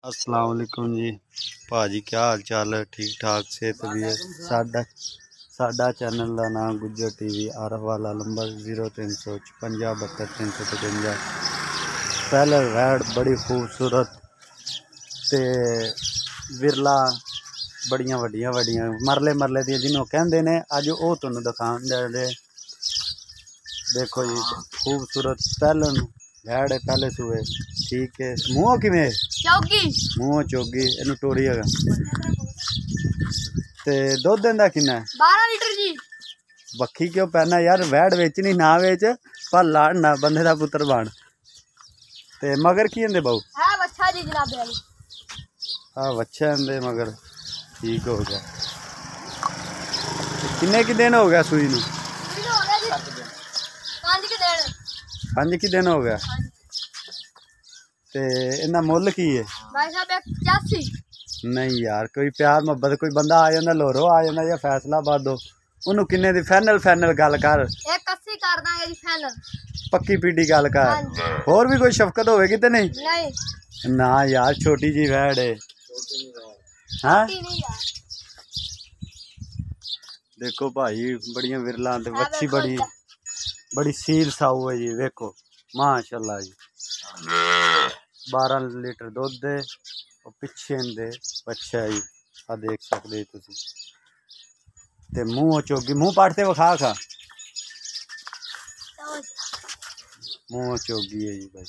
अस्सलाम वालेकुम जी भाजी, क्या हाल चाल है? ठीक ठाक से तबीयत। साडा चैनल का नाम गुज्जर टीवी। आरफ वाला नंबर 0355 72 353। पहले वैड बड़ी खूबसूरत ते विरला बड़िया वड्डिया वड्डिया मरले मरले दी जिन्हों कहते ने अज वो तुहानू दिखाने दे। देखो जी खूबसूरत पहलन वैड है, पहले सूए। ठीक है, मूँह किवें मूँह चौगी इनू टोरी है ते दुध देंदा किन्ना 12 लीटर जी। बखी क्यों पैना यार? वैड बेचनी ना बेच पर लाड़ ना बंदे दा पुत्र बन। ते मगर की होंदे बहु? है बच्चा जी जनाब वाली। हाँ बच्चा होंदे मगर। ठीक हो गया। किन्ने की दिन हो गया सूई नू? 5 की दिन हो गया। ते इन्दा मुल की है? भाई साहब 85। नहीं यार, कोई प्यार मोहब्बत कोई बंदा आ जाता लोरो आ जाता या फैसलाबाद दो उन्होंने किन्ने दी फाइनल फाइनल गल कर। 81 कर दांगे जी फाइनल। पक्की पीडी गल कर। होर भी कोई शफकत होगी तो नहीं? ना यार छोटी जी वैड है। हाँ देखो भाई बड़िया विरला बच्ची बड़ी बड़ी सील साऊ है जी। देखो माशाल्लाह जी 12 लीटर दुध दे और पिछे इनदे बच्चा है जी। आ देख सकते तुसी ते मुँह चौगी मुँह पाटते विखा खा मुँह चौगी है जी भाई।